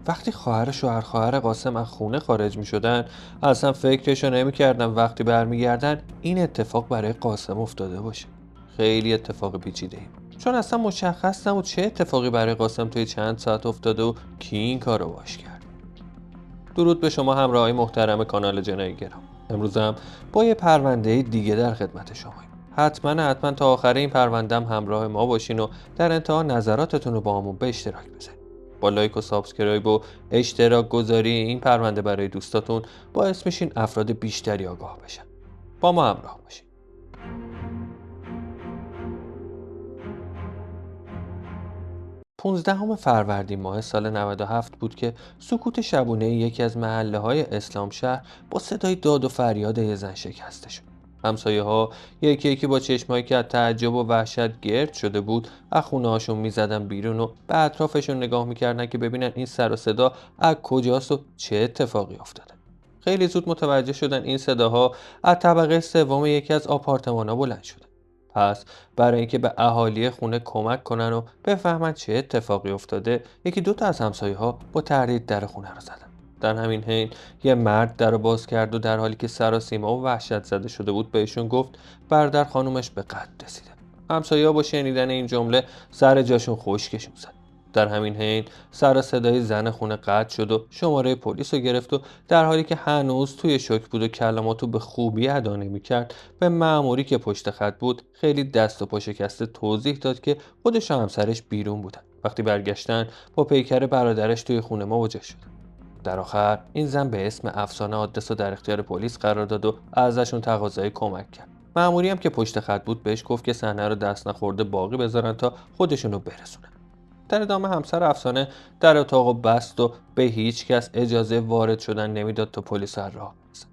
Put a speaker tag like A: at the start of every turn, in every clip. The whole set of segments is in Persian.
A: وقتی خواهر و شوهر خواهر قاسم از خونه خارج می شدن، اصلا فکرشو نمی کردم وقتی برمیگردن این اتفاق برای قاسم افتاده باشه. خیلی اتفاق پیچیده ای، چون اصلا مشخص نبود چه اتفاقی برای قاسم توی چند ساعت افتاده و کی این کارو باش کرد. درود به شما همراهای محترم کانال جنایی گرام. امروز هم با یه پرونده دیگه در خدمت شماییم. حتما تا آخر این پروندهم همراه ما باشین و در انتها نظراتتون رو با همون به اشتراک بذارید. با لایک و سابسکرایب و اشتراک گذاری این پرونده برای دوستاتون باعث میشین افراد بیشتری آگاه بشن. با ما همراه باشین. 15 فروردین ماه سال 97 بود که سکوت شبونه یکی از محله‌های اسلام شهر با صدای داد و فریاد یه زن شکسته شد. همسایه‌ها یکی یکی با چشمایی که از تعجب و وحشت گرد شده بود از خونه‌هاشون می‌زدن بیرون و به اطرافشون نگاه می‌کردن که ببینن این سر و صدا از کجاست و چه اتفاقی افتاده. خیلی زود متوجه شدن این صداها از طبقه سوم یکی از آپارتمان‌ها بلند شده. پس برای اینکه به اهالی خونه کمک کنن و بفهمن چه اتفاقی افتاده، یکی دو تا از همسایه‌ها با تردید در خونه رو زدن. در همین حین یه مرد در رو باز کرد و در حالی که سراسیمه و وحشت زده شده بود بهشون گفت برادر خانومش به قتل رسیده. همسایه‌ها با شنیدن این جمله سر جاشون خشکشون زد. در همین حین سر صدای زن خونه قطع شد و شماره پلیس رو گرفت و در حالی که هنوز توی شوک بود و کلماتو به خوبی ادا نمی‌کرد، به مأموری که پشت خط بود خیلی دست و پا شکسته توضیح داد که خودش و همسرش بیرون بودن. وقتی برگشتن با پیکر برادرش توی خونه مواجه شدن. در آخر این زن به اسم افسانه آدرس رو در اختیار پلیس قرار داد و ازشون تقاضای کمک کرد. مأموری هم که پشت خط بود بهش گفت که صحنه رو دست نخورده باقی بذارن تا خودشونو برسونن. در ادامه همسر افسانه در اتاقو بست و به هیچ کس اجازه وارد شدن نمیداد تا پلیس راه برسه.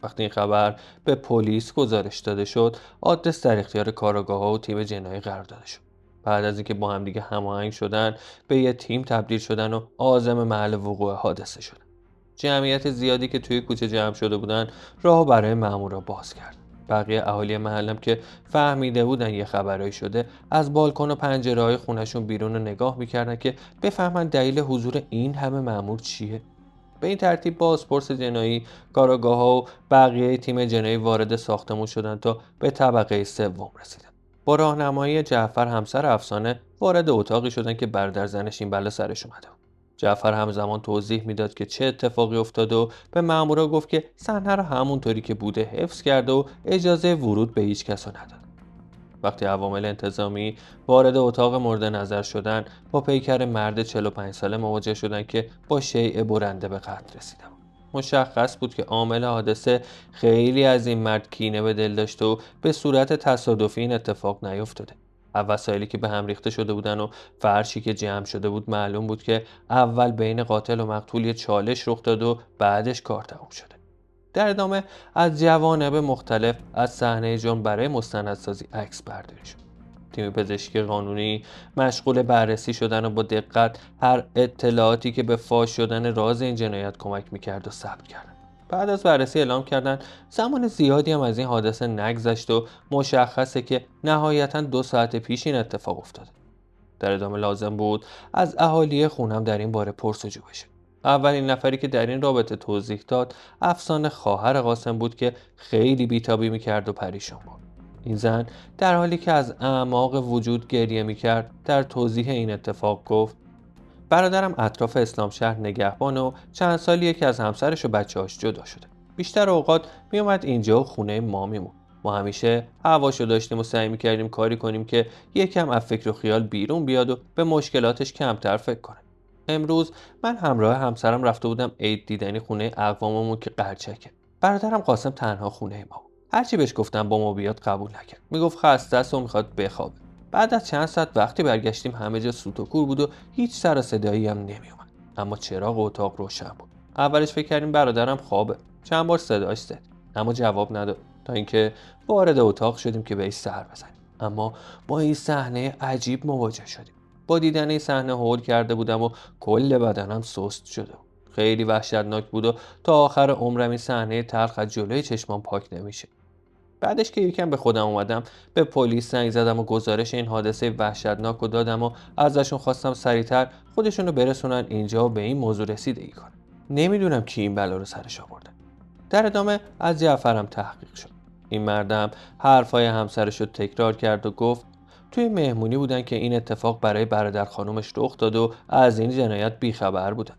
A: وقتی این خبر به پلیس گزارش داده شد، آدرس در اختیار کاراگاه‌ها و تیم جنایی قرار داده شد. بعد از اینکه با همدیگه هماهنگ شدن، به یه تیم تبدیل شدن و عازم محل وقوع حادثه شدن. جمعیت زیادی که توی کوچه جمع شده بودن راهو برای مامورا باز کرد. بقیه اهالی محلم که فهمیده بودن یه خبرایی شده از بالکن و پنجره‌های خونشون بیرون رو نگاه میکردن که بفهمن دلیل حضور این همه مامور چیه. به این ترتیب بازپرس جنایی، کاراگاه‌ها و بقیه تیم جنایی وارد ساختمون شدن تا به طبقه سوم رسیدن. با راهنمایی جعفر همسر افسانه وارد اتاقی شدن که برادر زنش این بلا سرش اومده بود. جعفر همزمان توضیح میداد که چه اتفاقی افتاده و به مامورا گفت که صحنه رو همونطوری که بوده حفظ کرده و اجازه ورود به هیچ کس نداد. وقتی عوامل انتظامی وارد اتاق مورد نظر شدن، با پیکر مرد 45 ساله مواجه شدن که با شیء برنده به قتل رسیده بود. مشخص بود که عامل حادثه خیلی از این مرد کینه به دل داشته و به صورت تصادفی این اتفاق نیفتاده. از وسایلی که به هم ریخته شده بودن و فرشی که جمع شده بود معلوم بود که اول بین قاتل و مقتول یه چالش رخ داد و بعدش کار تموم شده. در ادامه از جوانب مختلف از صحنه جرم برای مستندسازی عکس برداری شد. تیم پزشکی قانونی مشغول بررسی شدن و با دقت هر اطلاعاتی که به فاش شدن راز این جنایت کمک میکرد و ثبت کردن. بعد از بررسی اعلام کردن زمان زیادی هم از این حادثه نگذشت و مشخصه که نهایتاً 2 ساعت پیش این اتفاق افتاده. در ادامه لازم بود از اهالی خونم در این باره پرسجو بشه. اولین نفری که در این رابطه توضیح داد افسانه خواهر قاسم بود که خیلی بیتابی میکرد و پریشان بود. این زن در حالی که از اعماق وجود گریه میکرد در توضیح این اتفاق گفت برادرم اطراف اسلام شهر نگهبان و چند سالیه که از همسرش و بچه‌هاش جدا شده. بیشتر اوقات میومد اینجا و خونه ما میمون. ما همیشه هواشو داشتیم و سعی میکردیم کاری کنیم که یکم از فکر و خیال بیرون بیاد و به مشکلاتش کمتر فکر کنه. امروز من همراه همسرم رفته بودم عید دیدنی خونه اقواممون که قرچکه. برادرم قاسم تنها خونه ما بود. هرچی بهش گفتم با ما بیاد قبول نکرد. میگفت خسته است و میخواد بخوابه. بعد از چند ساعت وقتی برگشتیم همه جا سوت و کور بود و هیچ سر و صدایی هم نمیومد. اما چراغ اتاق روشن بود. اولش فکر کردیم برادرم خوابه. چند بار صداش زد اما جواب نداد تا اینکه وارد اتاق شدیم که بهش سر بزنیم. اما با این صحنه عجیب مواجه شدیم. با دیدن این صحنه هول کرده بودم و کل بدنم سست شده بود. خیلی وحشتناک بود و تا آخر عمرم این صحنه تلخ از جلوی چشمام پاک نمیشه. بعدش که یکم به خودم اومدم به پلیس زنگ زدم و گزارش این حادثه وحشتناک رو دادم و ازشون خواستم سریعتر خودشونو برسونن اینجا و به این موضوع رسیدگی کنن. نمیدونم کی این بلا رو سرش آورده. در ادامه از جعفرم تحقیق شد. این مردم حرفای همسرش رو تکرار کرد و گفت توی مهمونی بودن که این اتفاق برای برادر خانومش رخ داد و از این جنایت بیخبر بودن.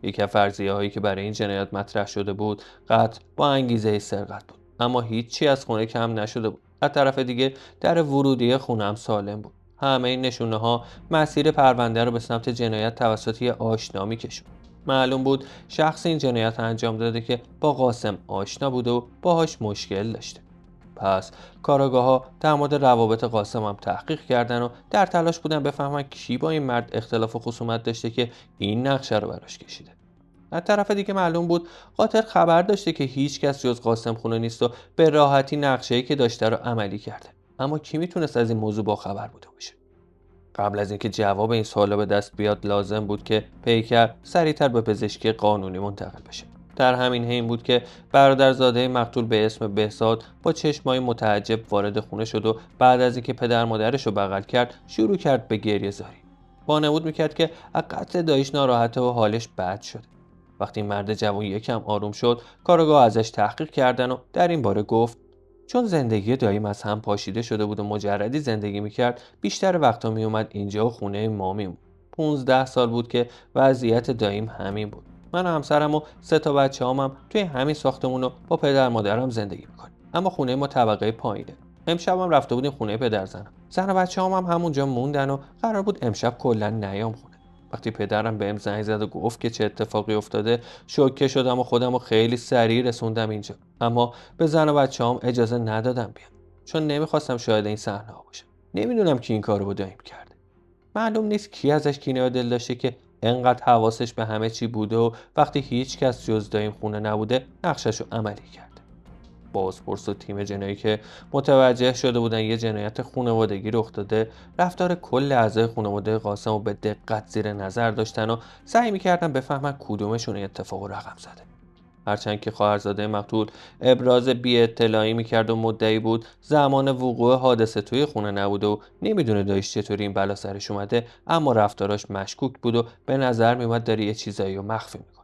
A: یکی از فرضیه‌هایی که برای این جنایت مطرح شده بود قتل با انگیزه سرقت بود، اما هیچی از خونه کم نشده بود. از طرف دیگه در ورودی خونه هم سالم بود. همه این نشونه‌ها مسیر پرونده رو به سمت جنایت توسط یه آشنا می‌کشوند. معلوم بود شخص این جنایت انجام داده که با قاسم آشنا بود و باهاش مشکل داشته. پس کاراگاه‌ها در مورد روابط قاسم هم تحقیق کردن و در تلاش بودن بفهمن کی با این مرد اختلاف و خصومت داشته که این نقشه رو براش کشیده. از طرف دیگه معلوم بود قاتل خبر داشته که هیچ کس جز قاسم خونه نیست و به راحتی نقشه‌ای که داشته رو عملی کرده. اما کی میتونست از این موضوع با خبر بوده باشه؟ قبل از اینکه جواب این سوالا به دست بیاد لازم بود که پیکر سریعتر به پزشکی قانونی منتقل بشه. در همین حین بود که برادرزاده مقتول به اسم بهزاد با چشمای متعجب وارد خونه شد و بعد از اینکه پدر مادرش رو بغل کرد شروع کرد به گریه زاری. وانمود میکرد که از قتل داییش ناراحته و حالش بد شده. وقتی مرد جوان یکم آروم شد کارآگاه ازش تحقیق کردن و در این باره گفت چون زندگی داییم از هم پاشیده شده بود و مجردی زندگی میکرد بیشتر وقتا میومد اینجا و خونه ما میمون. 15 سال بود که وضعیت داییم همین بود. من و همسرم و 3 تا بچه‌هام توی همین ساختمون و با پدر مادرم زندگی میکنیم، اما خونه ما طبقه پایینه. امشب هم رفته بودیم خونه پدرزنم. زن و بچه‌هام هم همونجا موندن و قرار بود امشب کلا نیام خونه. وقتی پدرم بهم زنگ زد و گفت که چه اتفاقی افتاده شوکه شدم و خودم رو خیلی سریع رسوندم اینجا، اما به زن و بچه‌هام اجازه ندادم بیام چون نمیخواستم شاهد این صحنه ها باشم. نمیدونم کی این کارو با دایم کرده. معلوم نیست کی ازش کینه و دل داشته که انقدر حواسش به همه چی بوده و وقتی هیچ کس جز دایم خونه نبوده نقششو عملی کرده. بازپرس و تیم جنایی که متوجه شده بودن یه جنایت خانوادگی رخ داده رفتار کل اعضای خانواده قاسم رو به دقت زیر نظر داشتن و سعی میکردن بفهمن کدومشون این اتفاق رو رقم زده. هرچند که خواهرزاده مقتول ابراز بی اطلاعی میکرد و مدعی بود زمان وقوع حادثه توی خونه نبوده و نمیدونه دایش چطوری این بلا سرش اومده، اما رفتاراش مشکوک بود و به نظر میومد داره یه چیزایی رو مخفی میکنه.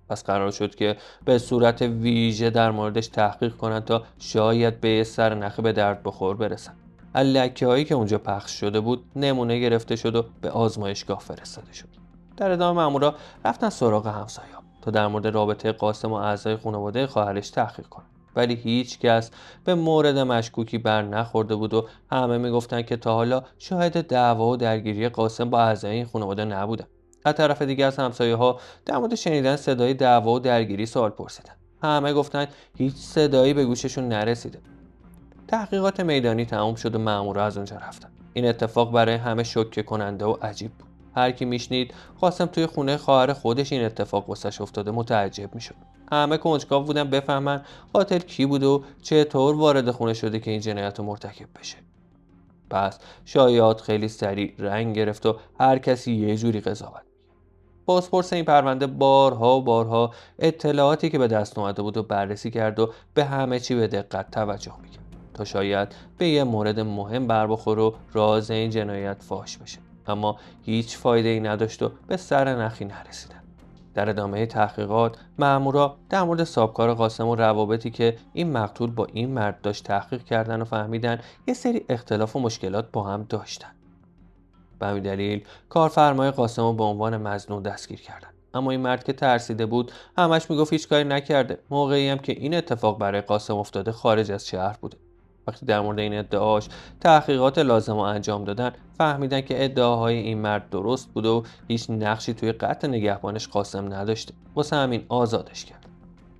A: پس قرار شد که به صورت ویژه در موردش تحقیق کنن تا شاید به سر نخی به درد بخور برسن. لکه هایی که اونجا پخش شده بود نمونه گرفته شد و به آزمایشگاه فرستاده شد. در ادامه مامورا رفتن سراغ همسایه‌ها تا در مورد رابطه قاسم و اعضای خانواده خواهرش تحقیق کنن، ولی هیچ کس به مورد مشکوکی بر نخورده بود و همه میگفتن که تا حالا شاهد دعوا و درگیری قاسم با اعضای این خانواده نبودن. از طرف دیگه از همسایه‌ها در مورد شنیدن صدای دعوا و درگیری سوال پرسیدن. همه گفتن هیچ صدایی به گوششون نرسیده. تحقیقات میدانی تمام شد و مامورا از اونجا رفتن. این اتفاق برای همه شوکه کننده و عجیب بود. هر کی میشنید قاسم توی خونه خواهر خودش این اتفاق واسش افتاده متعجب میشد. همه کنجکاو بودن بفهمن قاتل کی بوده و چطور وارد خونه شده که این جنایت رو مرتکب بشه. پس شایعات خیلی سریع رنگ گرفت و هر کسی یه جوری قضاوت. بازپرس این پرونده بارها و بارها اطلاعاتی که به دست اومده بود و بررسی کرد و به همه چی به دقت توجه میکرد تا شاید به یه مورد مهم بر بخور و راز این جنایت فاش بشه، اما هیچ فایده ای نداشت و به سر نخی نرسیدن. در ادامه تحقیقات مامورا در مورد سابکار قاسم و روابطی که این مقتول با این مرد داشت تحقیق کردن و فهمیدن یه سری اختلاف و مشکلات با هم داشتن. به همین دلیل کارفرمای قاسم رو به عنوان مظنون دستگیر کردن، اما این مرد که ترسیده بود همش میگفت هیچ کاری نکرده. موقعی هم که این اتفاق برای قاسم افتاده خارج از شهر بوده. وقتی در مورد این ادعاش تحقیقات لازم رو انجام دادن فهمیدن که ادعاهای این مرد درست بوده و هیچ نقشی توی قتل نگهبانش قاسم نداشته، واسه همین آزادش کرد.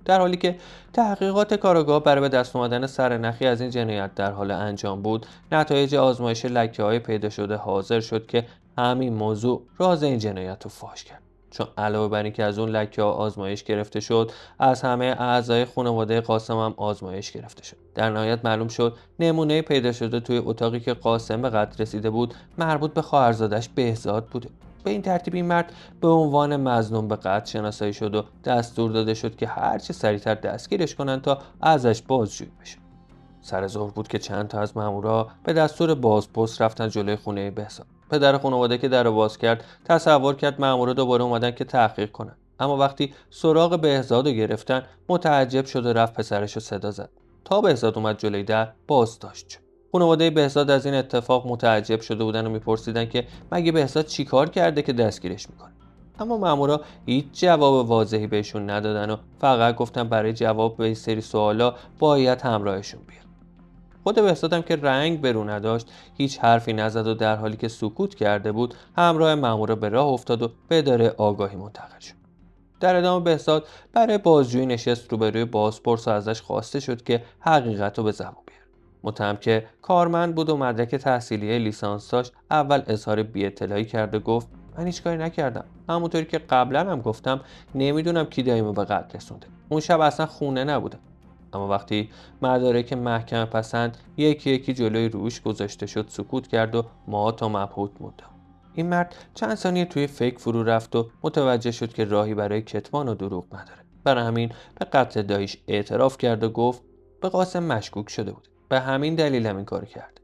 A: در حالی که تحقیقات کارآگاه برای به دست آوردن سرنخی از این جنایت در حال انجام بود، نتایج آزمایش لکه‌های پیدا شده حاضر شد که همین موضوع راز این جنایت رو فاش کرد. چون علاوه بر اینکه از اون لکه‌ها آزمایش گرفته شد، از همه اعضای خانواده قاسم هم آزمایش گرفته شد. در نهایت معلوم شد نمونه پیدا شده توی اتاقی که قاسم به قتل رسیده بود مربوط به خواهرزادش بهزاد بوده. به این ترتیب این مرد به عنوان مظنون به قتل شناسایی شد و دستور داده شد که هرچه سریعتر دستگیرش کنن تا ازش بازجویی بشه. سر ظهر بود که چند تا از مامورا به دستور بازپرس رفتن جلوی خونه بهزاد. پدر خانواده که درو باز کرد تصور کرد مامورا دوباره اومدن که تحقیق کنن، اما وقتی سراغ بهزاد رو گرفتن متعجب شد و رفت پسرش رو صدا زد. تا بهزاد اومد جلوی در بازداشت شد. خانواده بهزاد از این اتفاق متعجب شده بودن و میپرسیدن که مگه بهزاد چیکار کرده که دستگیرش میکنه. اما مامورا هیچ جواب واضحی بهشون ندادن و فقط گفتن برای جواب به این سری سوالا باید همراهشون بیاد. خود بهزاد هم که رنگ به رو نداشت هیچ حرفی نزد و در حالی که سکوت کرده بود همراه مامورا به راه افتاد و به اداره آگاهی منتقل شد. در ادامه بهزاد برای بازجویی نشست روبروی بازپرس و ازش خواسته شد که حقیقت رو به زبون بیاره. متهم که کارمند بود و مدرک تحصیلی لیسانس داشت اول اظهار بی‌اطلاعی کرد و گفت من هیچ کاری نکردم. همونطوری که قبلا هم گفتم نمیدونم کی دایمو به قتل رسونده. اون شب اصلا خونه نبودم. اما وقتی مدارک محکمه پسند یکی یکی جلوی روش گذاشته شد سکوت کرد و ما تا مبهوت موندم. این مرد چند ثانیه توی فکر فرو رفت و متوجه شد که راهی برای کتمان و دروغ نداره. برای همین به قتل داییش اعتراف کرد و گفت به قاسم مشکوک شده بود. به همین دلیل این کار کرد.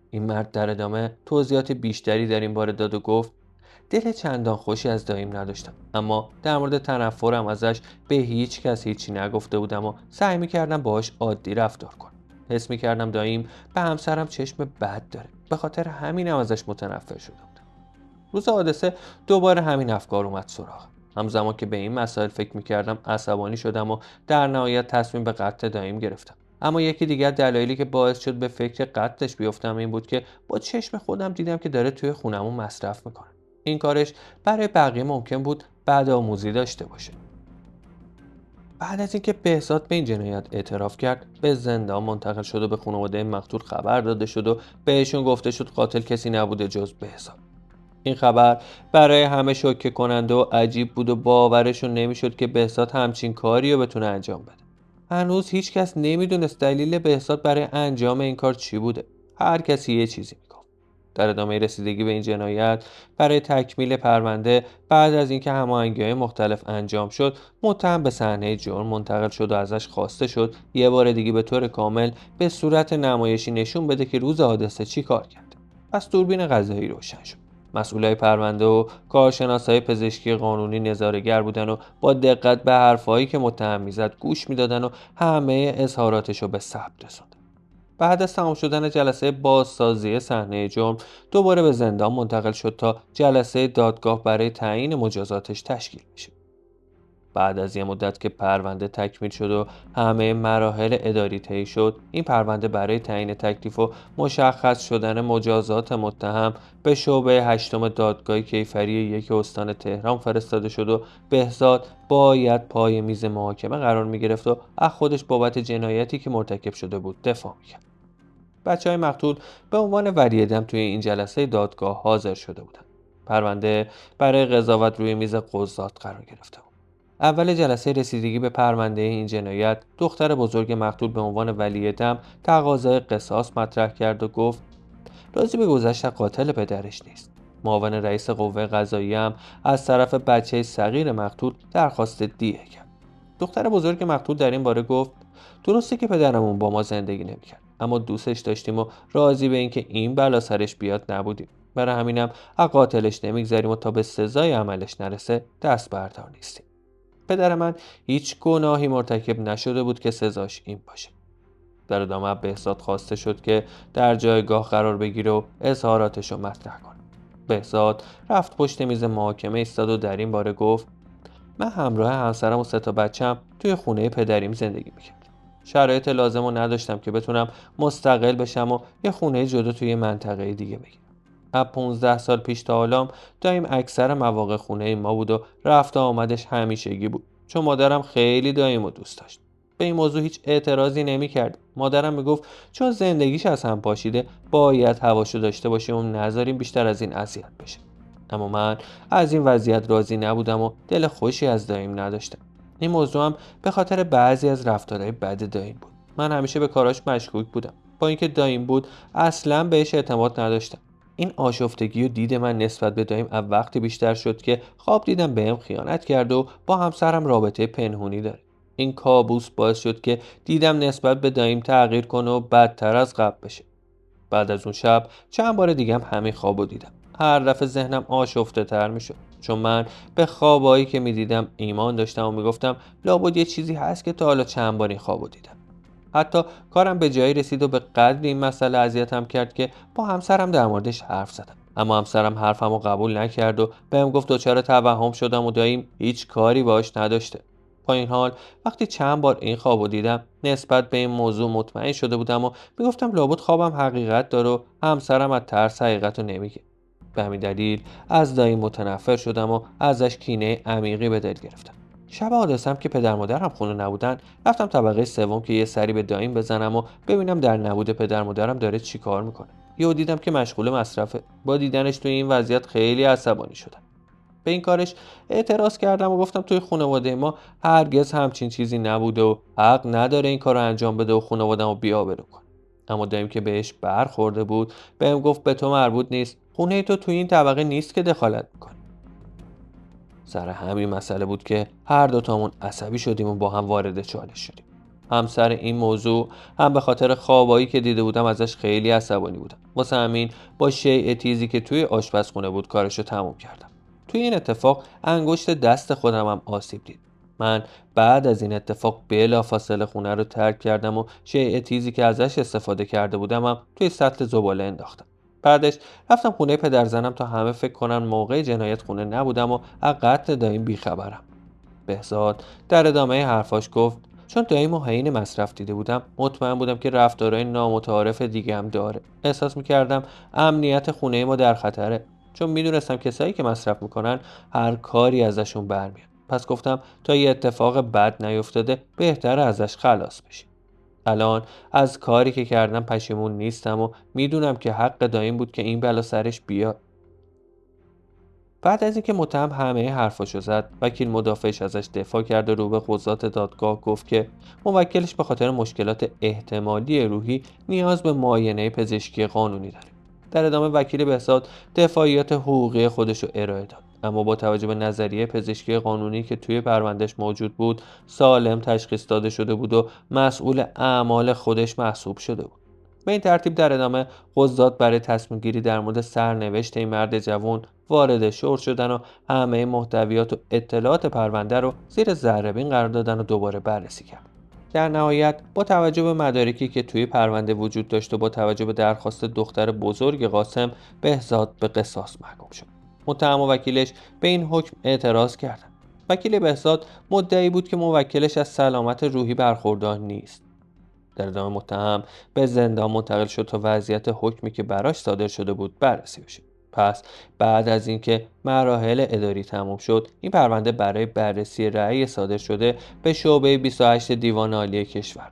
A: این مرد در ادامه توضیحات بیشتری در این باره داد و گفت دل چندان خوشی از داییم نداشتم، اما در مورد تنفرم ازش به هیچ کس هیچی نگفته بودم و سعی می‌کردم باهاش عادی رفتار کنم. حس می‌کردم داییم به همسرم چشم بد داره، به خاطر همینم ازش متنفر شده بودم. روز حادثه دوباره همین افکار اومد سراغم. همزمان که به این مسائل فکر می‌کردم عصبانی شدم و در نهایت تصمیم به قتل داییم گرفتم. اما یکی دیگر دلایلی که باعث شد به فکر قتلش بیفتم این بود که با چشم خودم دیدم که داره توی خونمون مصرف میکنه. این کارش برای بقیه ممکن بود بدآموزی داشته باشه. بعد از اینکه بهزاد به این جنایت اعتراف کرد به زندان منتقل شد و به خانواده مقتول خبر داده شد و بهشون گفته شد قاتل کسی نبوده جز بهزاد. این خبر برای همه شوکه کننده و عجیب بود و باورشون نمیشد که بهزاد همچین کاری رو بتونه انجام بده. هنوز هیچ کس نمیدونست دلیل بهزاد برای انجام این کار چی بوده. هر کسی یه چیزی میگفت. در ادامه رسیدگی به این جنایت برای تکمیل پرونده بعد از اینکه هماهنگی‌های مختلف انجام شد متهم به صحنه جرم منتقل شد و ازش خواسته شد یه بار دیگه به طور کامل به صورت نمایشی نشون بده که روز حادثه چی کار کرده. پس دوربین قضایی روشن شد. مسئولای پرونده و کارشناسای پزشکی قانونی نظاره‌گر بودن و با دقت به حرفایی که متهم میزد گوش میدادن و همه اظهاراتش رو به ثبت رسوندن. بعد از تمام شدن جلسه بازسازی صحنه جرم دوباره به زندان منتقل شد تا جلسه دادگاه برای تعیین مجازاتش تشکیل بشه. بعد از یه مدت که پرونده تکمیل شد و همه مراحل اداری طی شد، این پرونده برای تعیین تکلیف و مشخص شدن مجازات متهم به شعبه هشتم دادگاه کیفری یک استان تهران فرستاده شد و بهزاد باید پای میز محاکمه قرار می گرفت و از خودش بابت جنایتی که مرتکب شده بود دفاع می کرد. بچه‌های مقتول به عنوان ولیعه‌دم توی این جلسه دادگاه حاضر شده بودند. پرونده برای قضاوت روی میز قضات قرار گرفته بود. اول جلسه رسیدگی به پرونده این جنایت، دختر بزرگ مقتول به عنوان ولیعه‌دم تقاضای قصاص مطرح کرد و گفت راضی به گذشت قاتل پدرش نیست. معاون رئیس قوه قضاییه هم از طرف بچه صغیر مقتول درخواست دیه کرد. دختر بزرگ مقتول در این باره گفت درسته که پدرمون با ما زندگی نمی‌کرد، اما دوستش داشتیم و راضی به اینکه این بلا سرش بیاد نبودیم. برای همینم از قاتلش نمیگذریم و تا به سزای عملش نرسه دست بردار نیستیم. پدر من هیچ گناهی مرتکب نشده بود که سزاش این باشه. در ادامه بهزاد خواسته شد که در جایگاه قرار بگیره و اظهاراتش رو مطرح کنه. بهزاد رفت پشت میز محاکمه ایستاد و در این باره گفت من همراه همسرم و 3 تا بچه‌م توی خونه پدریم زندگی می‌کردم. شرایط لازم رو نداشتم که بتونم مستقل بشم و یه خونه جدا توی منطقه دیگه بگیرم. از 15 سال پیش تا حالا دایم اکثر مواقع خونه ما بود و رفت و آمدش همیشگی بود، چون مادرم خیلی دایمو دوست داشت. به این موضوع هیچ اعتراضی نمی‌کرد. مادرم میگفت چون زندگیش از هم پاشیده باید هواشو داشته باشیم و نذاریم بیشتر از این اذیت بشه. اما من از این وضعیت راضی نبودم و دل خوشی از دایم نداشتم. این موضوع هم به خاطر بعضی از رفتارهای بد دایم بود. من همیشه به کاراش مشکوک بودم. با اینکه دایم بود اصلاً بهش اعتماد نداشتم. این آشفتگی و دید من نسبت به دایم از وقتی بیشتر شد که خواب دیدم بهم خیانت کرد و با همسرم رابطه پنهونی داره. این کابوس باعث شد که دیدم نسبت به داییم تغییر کنه و بدتر از قبل بشه. بعد از اون شب چند بار دیگه هم همین خوابو دیدم. هر دفعه ذهنم آشفته تر میشد، چون من به خوابایی که میدیدم ایمان داشتم و میگفتم لابد یه چیزی هست که تا حالا چند بار این خوابو دیدم. حتی کارم به جایی رسید و به قدری این مسئله اذیتم کرد که با همسرم در موردش حرف زدم، اما همسرم حرفمو قبول نکرد و بهم گفت دچار توهم شدم و داییم هیچ کاری باش نداشته. با این حال وقتی چند بار این خوابو دیدم نسبت به این موضوع مطمئن شده بودم و میگفتم لابد خوابم حقیقت داره و همسرم از ترس حقیقتو نمیگه. به همین دلیل از داییم متنفر شدم و ازش کینه عمیقی به دل گرفتم. شب حادثه‌ام که پدر مادرم خونه نبودن رفتم طبقه سوم که یه سری به دایم بزنم و ببینم در نبود پدر مادرم داره چی کار میکنه. یهو دیدم که مشغول مصرفه. با دیدنش توی این وضعیت خیلی عصبانی شدم. به این کارش اعتراض کردم و گفتم توی خانواده ما هرگز همچین چیزی نبوده و حق نداره این کارو انجام بده و خانواده‌مو بی‌آبرو کنه. اما دایم که بهش برخورده بود بهم گفت به تو مربوط نیست، خونه تو توی این طبقه نیست که دخالت میکنه. سر همین مسئله بود که هر دوتامون عصبی شدیم و با هم وارد چالش شدیم. هم سر این موضوع هم به خاطر خوابایی که دیده بودم ازش خیلی عصبانی بودم. واسه همین با شیء تیزی که توی آشپزخونه بود کارشو تموم کردم. توی این اتفاق انگشت دست خودم هم آسیب دید. من بعد از این اتفاق بلافاصله خونه رو ترک کردم و شیء تیزی که ازش استفاده کرده بودم هم توی سطل زباله انداختم. بعدش رفتم خونه پدرزنم تا همه فکر کنن موقع جنایت خونه نبودم و از قتل دایم بیخبرم. بهزاد در ادامه حرفاش گفت چون دایم و حین مصرف دیده بودم مطمئن بودم که رفتارهای نامتعارف دیگه هم داره. احساس میکردم امنیت خونه ما در خطره، چون میدونستم کسایی که مصرف میکنن هر کاری ازشون برمیاد. پس گفتم تا یه اتفاق بد نیفتاده بهتره ازش خلاص بشیم. الان از کاری که کردم پشیمون نیستم و میدونم که حق دایم بود که این بلا سرش بیاد. بعد از اینکه متهم همه حرفاشو زد، وکیل مدافعش ازش دفاع کرد و رو به قضات دادگاه گفت که موکلش به خاطر مشکلات احتمالی روحی نیاز به معاینه پزشکی قانونی داره. در ادامه وکیل بهزاد دفاعیات حقوقی خودش رو ارائه داد، اما با توجه به نظریه پزشکی قانونی که توی پروندهش موجود بود سالم تشخیص داده شده بود و مسئول اعمال خودش محسوب شده بود. به این ترتیب در ادامه قضات برای تصمیم گیری در مورد سرنوشت این مرد جوان وارد شور شدن و همه محتویات و اطلاعات پرونده رو زیر ذره‌بین قرار دادن و دوباره بررسی کرد. در نهایت با توجه به مدارکی که توی پرونده وجود داشت و با توجه به درخواست دختر بزرگ قاسم، بهزاد به قصاص محکوم شد. متهم و وکیلش به این حکم اعتراض کردند. وکیل بهزاد مدعی بود که موکلش از سلامت روحی برخوردار نیست. در ادامه متهم به زندان منتقل شد تا وضعیت حکمی که براش صادر شده بود بررسی بشه. پس بعد از اینکه مراحل اداری تموم شد، این پرونده برای بررسی رأی صادر شده به شعبه 28 دیوان عالی کشور.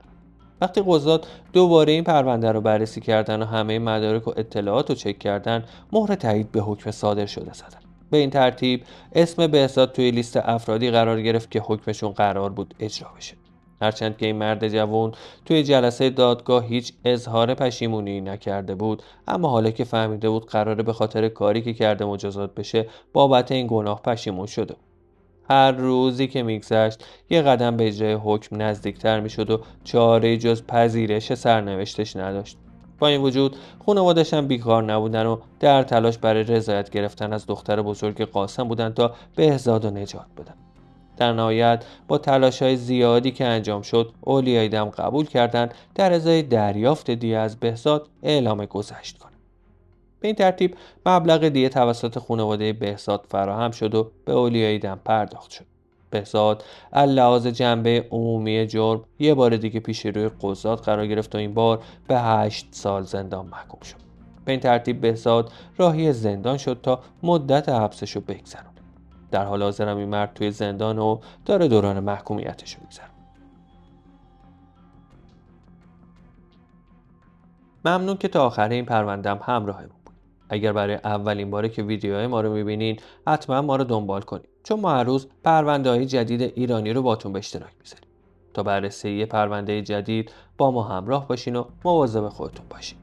A: وقتی قضات دوباره این پرونده رو بررسی کردن و همه مدارک و اطلاعات رو چک کردن، مهر تایید به حکم صادر شده زدن. به این ترتیب اسم بهزاد توی لیست افرادی قرار گرفت که حکمشون قرار بود اجرا بشه. هرچند که این مرد جوان توی جلسه دادگاه هیچ اظهار پشیمونی نکرده بود، اما حالا که فهمیده بود قراره به خاطر کاری که کرده مجازات بشه بابت این گناه پشیمون شده بود. هر روزی که میگذشت یه قدم به اجرای حکم نزدیکتر میشد و چاره جز پذیرش سرنوشتش نداشت. با این وجود خانواده‌اش هم بیکار نبودن و در تلاش برای رضایت گرفتن از دختر بزرگ قاسم بودن تا بهزاد و نجات بدن. در نهایت با تلاش‌های زیادی که انجام شد، اولیای دم قبول کردند در ازای دریافت دیه از بهزاد اعلام گذشت کنند. به این ترتیب مبلغ دیه توسط خانواده بهزاد فراهم شد و به اولیای دم پرداخت شد. بهزاد از لحاظ جنبه عمومی جرم یه بار دیگه پیش روی قضات قرار گرفت و این بار به 8 سال زندان محکوم شد. به این ترتیب بهزاد راهی زندان شد تا مدت حبسش رو بگذرونه. در حال حاضر هم این مرد توی زندان و داره دوران محکومیتش رو میگذره. ممنون که تا آخر این پروندم همراهمون بود. اگر برای اولین باره که ویدیوهای ما رو میبینین حتما ما رو دنبال کنید، چون ما هر روز پرونده‌های جدید ایرانی رو باتون به اشتراک میذاریم. تا بررسی پرونده جدید با ما همراه باشین و مواظب خودتون باشین.